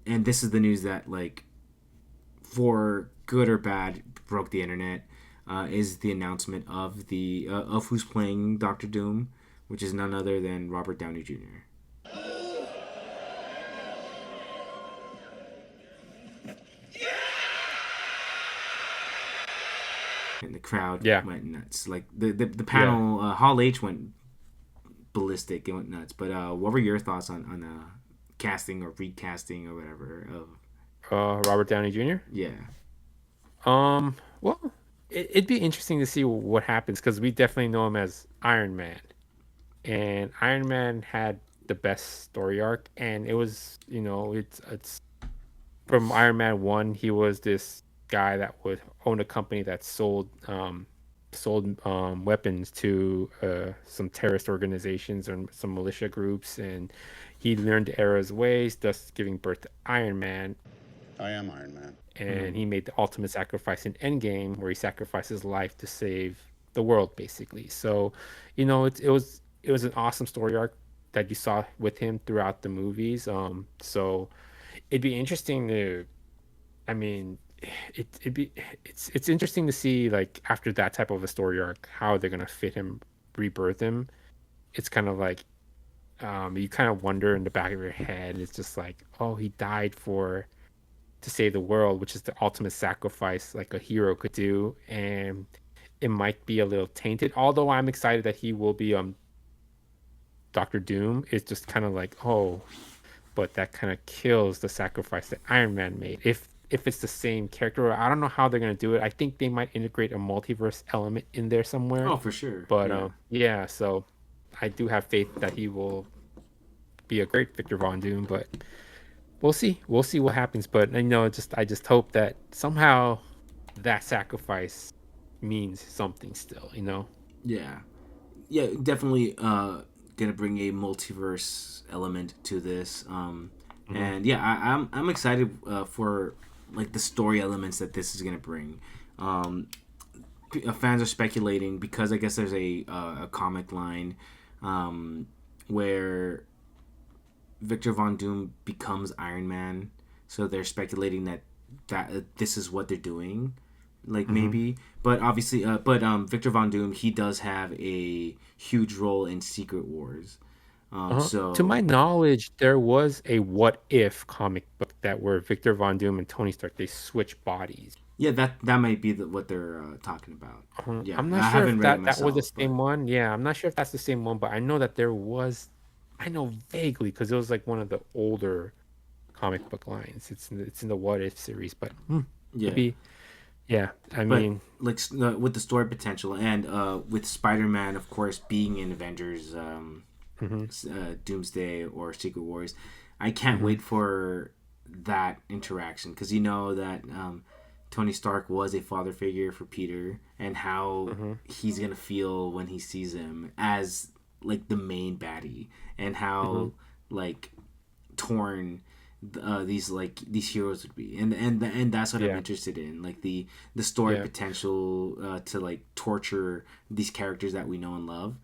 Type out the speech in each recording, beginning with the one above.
and this is the news that like for good or bad broke the internet. Is the announcement of the of who's playing Doctor Doom, which is none other than Robert Downey Jr. And the crowd Yeah, went nuts. Like the yeah. panel, Hall H went ballistic. It went nuts. But what were your thoughts on casting or recasting or whatever of Robert Downey Jr. yeah. Well, it'd be interesting to see what happens because we definitely know him as Iron Man, and Iron Man had the best story arc, and it was, it's from Iron Man 1. He was this guy that would own a company that sold weapons to some terrorist organizations or some militia groups, and he learned Era's ways, thus giving birth to Iron Man. I am Iron Man. And he made the ultimate sacrifice in Endgame, where he sacrificed his life to save the world, basically. So, it was an awesome story arc that you saw with him throughout the movies. So it'd be interesting to, I mean, it's interesting to see, like, after that type of a story arc, how they're gonna fit him, rebirth him. It's kind of like, you kind of wonder in the back of your head. It's just like, oh, he died to save the world, which is the ultimate sacrifice like a hero could do, and it might be a little tainted. Although I'm excited that he will be Doctor Doom. It's just kind of like, oh, but that kind of kills the sacrifice that Iron Man made. If it's the same character, I don't know how they're gonna do it. I think they might integrate a multiverse element in there somewhere. Oh, for sure. But Yeah. yeah, so I do have faith that he will be a great Victor Von Doom, but we'll see. We'll see what happens. But I just hope that somehow that sacrifice means something still. Yeah. Yeah. Definitely. Gonna bring a multiverse element to this. Hmm. And yeah, I'm excited for like the story elements that this is gonna bring. Um, Fans are speculating because I guess there's a comic line where Victor Von Doom becomes Iron Man, so they're speculating that this is what they're doing, like Hmm. maybe. But obviously, Victor Von Doom, he does have a huge role in Secret Wars. To my So knowledge, there was a What If comic book that where Victor Von Doom and Tony Stark, they switch bodies. yeah, that might be what they're talking about. Yeah, I'm not I sure if haven't read it that was the myself, but same one. Yeah, I'm not sure if that's the same one, but I know that there was. I know vaguely because it was like one of the older comic book lines. It's in the What If series, but yeah, maybe. Yeah, I but mean. like with the story potential and with Spider-Man, of course, being in Avengers, Hmm. Doomsday or Secret Wars, I can't Hmm. wait for that interaction because you know that Tony Stark was a father figure for Peter and how Hmm. he's gonna feel when he sees him as like the main baddie and Hmm. how like torn these heroes would be and that's what I'm Yeah, interested in like the story yeah, potential to like torture these characters that we know and love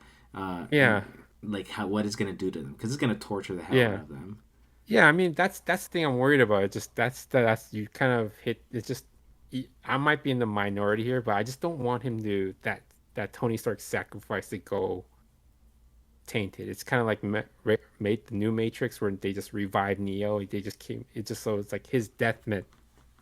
yeah, and like how what it's gonna do to them because it's gonna torture the hell out yeah, of them. yeah. I mean, that's the thing I'm worried about. It's just that's you kind of hit. It's just I might be in the minority here, but I just don't want him to that Tony Stark sacrifice to go tainted. It's kind of like made the new Matrix where they just revived Neo. They just came. It just so it's like his death meant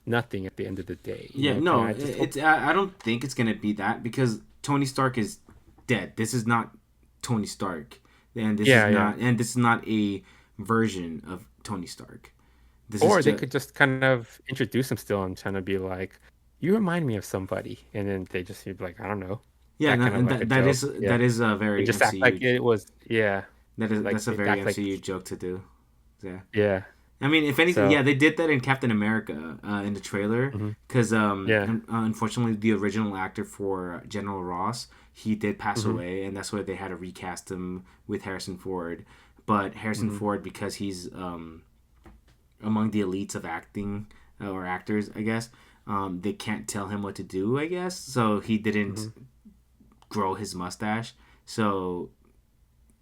nothing at the end of the day. Yeah, And no, I just hope. I don't think it's gonna be that because Tony Stark is dead. This is not Tony Stark, Yeah, yeah. and this is not a version of Tony Stark. This is Or they just could just kind of introduce him still and kind of be like, "You remind me of somebody," and then they just be like, "I don't know," yeah, that no, kind of and like a that joke. Yeah, is a and very just act like MCU. it was. Yeah, like That's a it very act like MCU joke to do. Yeah. yeah. I mean, if anything, So yeah, they did that in Captain America in the trailer mhm. because Yeah. unfortunately the original actor for General Ross he did pass Hmm. away, and that's why they had to recast him with Harrison Ford. But Harrison Hmm. Ford, because he's among the elites of acting or actors, I guess they can't tell him what to do. I guess so he didn't Hmm. grow his mustache. So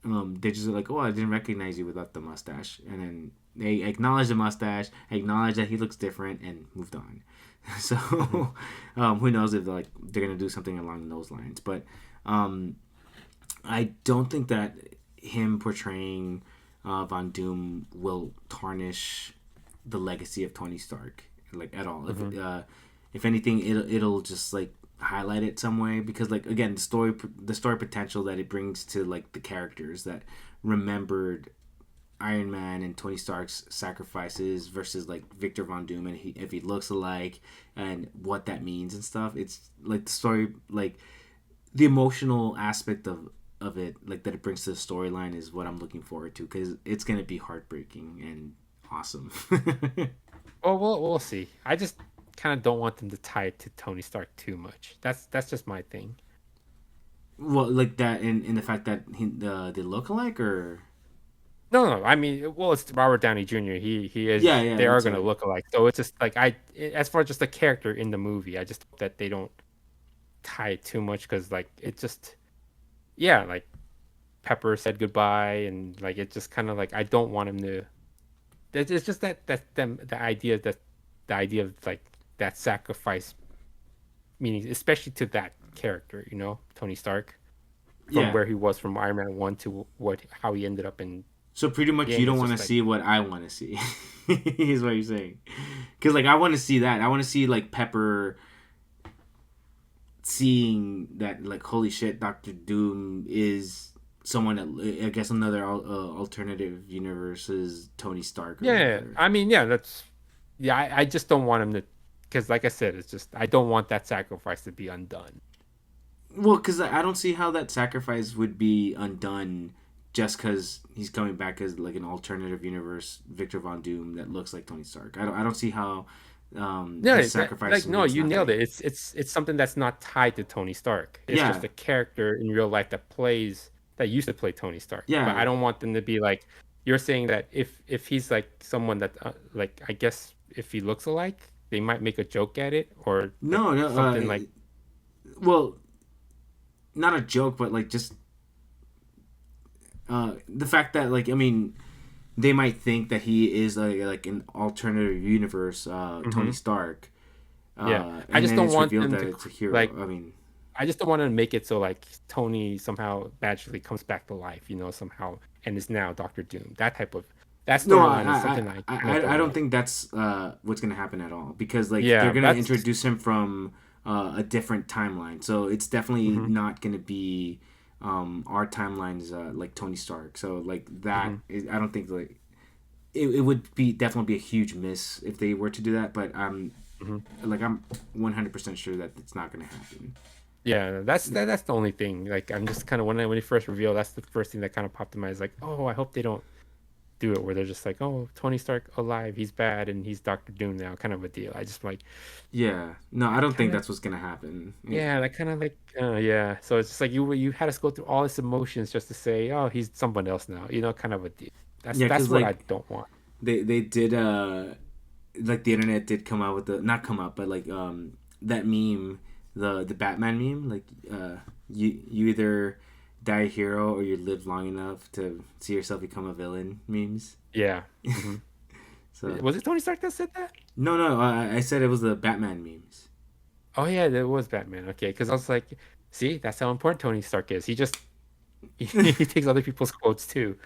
they just like, oh, I didn't recognize you without the mustache, and then They acknowledged the mustache, acknowledged that he looks different, and moved on. So Hmm. who knows if they're gonna do something along those lines? But um, I don't think that him portraying Von Doom will tarnish the legacy of Tony Stark like at all. Hmm. If anything, it'll just like highlight it some way because like again the story potential that it brings to like the characters that remembered Iron Man and Tony Stark's sacrifices versus like Victor Von Doom and if he looks alike and what that means and stuff. It's like the story like the emotional aspect of it like that it brings to the storyline is what I'm looking forward to because it's gonna be heartbreaking and awesome. Well, we'll see. I just kind of don't want them to tie it to Tony Stark too much. That's just my thing. Well, like that in the fact that they look alike or No, no, I mean, well, it's Robert Downey Jr. He yeah, is. yeah, They are that's gonna right. look alike. So it's just like as far as just the character in the movie, I just hope that they don't tie it too much because like it just yeah, like Pepper said goodbye and like it just kind of like I don't want him to. It's just that them the idea of like that sacrifice meaning especially to that character, Tony Stark from Yeah. where he was from Iron Man 1 to what how he ended up in So pretty much you game. don't It's want to just like see what I want to see. Is what you're saying. Because like I want to see that. I want to see like Pepper seeing that like holy shit, Doctor Doom is someone that I guess another alternative universe's Tony Stark or yeah, whatever. I mean, yeah, that's yeah. I just don't want him to, because like I said, it's just I don't want that sacrifice to be undone. Well, because I don't see how that sacrifice would be undone just because he's coming back as like an alternative universe Victor Von Doom that looks like Tony Stark. I don't see how No, his sacrifice like no, would you not nailed be. it. It's something that's not tied to Tony Stark. It's Yeah, just a character in real life that used to play Tony Stark. But yeah. I don't want them to be like you're saying that if he's like someone that like I guess if he looks alike, they might make a joke at it or like No, no. something like Well, not a joke, but like just the fact that like I mean they might think that he is like an alternative universe Tony mhm. Stark, Yeah. I and just then don't it's want revealed them that to it's a hero. like I mean, I just don't want to make it so like Tony somehow magically comes back to life, somehow and is now Doctor Doom. That no, storyline is something I kind of I don't don't want. think that's what's gonna happen at all because like they're Yeah, gonna that's introduce him from a different timeline, so it's definitely hmm not gonna be our timelines like Tony Stark. So like that, hmm I don't think like it would be definitely be a huge miss if they were to do that. But hmm I'm 100% sure that it's not gonna happen. Yeah, that's the only thing. Like I'm just kind of when he first revealed, that's the first thing that kind of popped in my eyes. Like, oh, I hope they don't do it where they're just like, oh, Tony Stark alive, he's bad, and he's Doctor Doom now, kind of a deal. I just like Yeah, no, I that don't think kind of that's what's gonna happen. yeah, that kind of like yeah. So it's just like you had us go through all this emotions just to say, oh, he's someone else now, kind of a deal. That's Yeah, that's because what I like don't want. they did like the internet did come out with the not come up but like that meme the Batman meme like you either die a hero or you live long enough to see yourself become a villain memes. Yeah. Hmm. So Was it Tony Stark that said that? no, I said it was the Batman memes. Oh yeah, there was Batman. Okay, because I was like, see, that's how important Tony Stark is. He just he takes other people's quotes too.